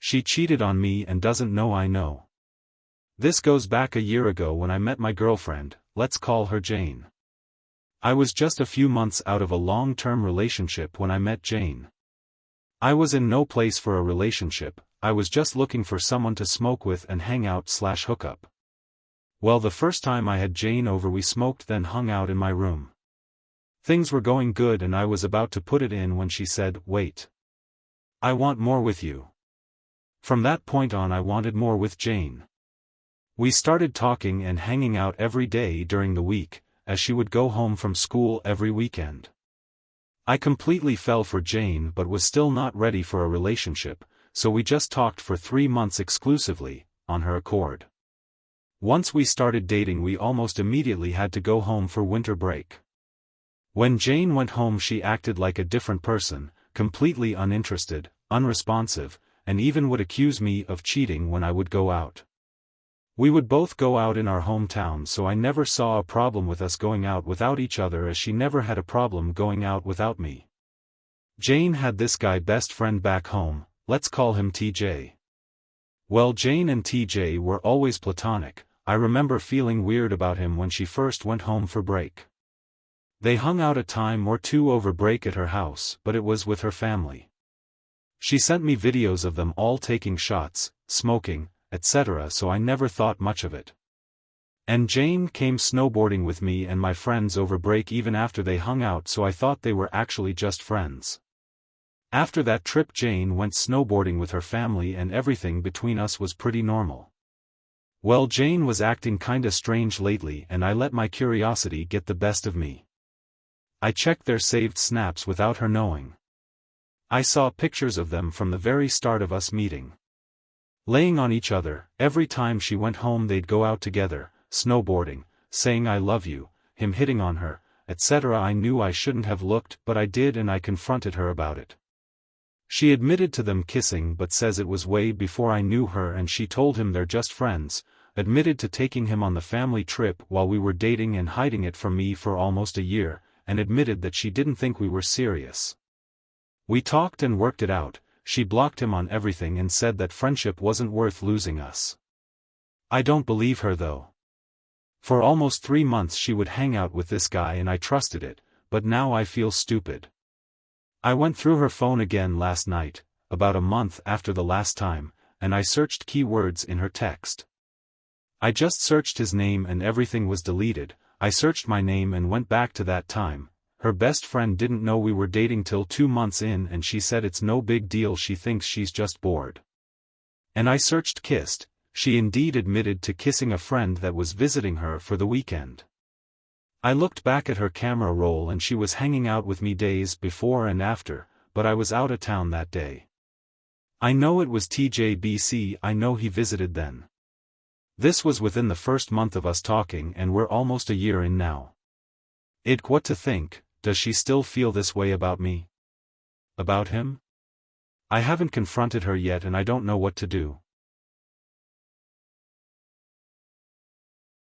She cheated on me and doesn't know I know. This goes back a year ago when I met my girlfriend, let's call her Jane. I was just a few months out of a long-term relationship when I met Jane. I was in no place for a relationship, I was just looking for someone to smoke with and hang out/hook up. Well, the first time I had Jane over, we smoked then hung out in my room. Things were going good and I was about to put it in when she said, "Wait. I want more with you." From that point on I wanted more with Jane. We started talking and hanging out every day during the week, as she would go home from school every weekend. I completely fell for Jane but was still not ready for a relationship, so we just talked for 3 months exclusively, on her accord. Once we started dating we almost immediately had to go home for winter break. When Jane went home she acted like a different person, completely uninterested, unresponsive, and even would accuse me of cheating when I would go out. We would both go out in our hometown, so I never saw a problem with us going out without each other, as she never had a problem going out without me. Jane had this guy best friend back home, let's call him TJ. Well, Jane and TJ were always platonic. I remember feeling weird about him when she first went home for break. They hung out a time or two over break at her house, but it was with her family. She sent me videos of them all taking shots, smoking, etc., so I never thought much of it. And Jane came snowboarding with me and my friends over break even after they hung out, so I thought they were actually just friends. After that trip Jane went snowboarding with her family and everything between us was pretty normal. Well, Jane was acting kinda strange lately and I let my curiosity get the best of me. I checked their saved snaps without her knowing. I saw pictures of them from the very start of us meeting. Laying on each other, every time she went home they'd go out together, snowboarding, saying "I love you," him hitting on her, etc. I knew I shouldn't have looked, but I did and I confronted her about it. She admitted to them kissing but says it was way before I knew her and she told him they're just friends, admitted to taking him on the family trip while we were dating and hiding it from me for almost a year, and admitted that she didn't think we were serious. We talked and worked it out. She blocked him on everything and said that friendship wasn't worth losing us. I don't believe her though. For almost 3 months she would hang out with this guy and I trusted it, but now I feel stupid. I went through her phone again last night, about a month after the last time, and I searched keywords in her text. I just searched his name and everything was deleted. I searched my name and went back to that time. Her best friend didn't know we were dating till 2 months in and she said it's no big deal, she thinks she's just bored. And I searched kissed. She indeed admitted to kissing a friend that was visiting her for the weekend. I looked back at her camera roll and she was hanging out with me days before and after, but I was out of town that day. I know it was TJBC, I know he visited then. This was within the first month of us talking and we're almost a year in now. What to think? Does she still feel this way about me? About him? I haven't confronted her yet and I don't know what to do.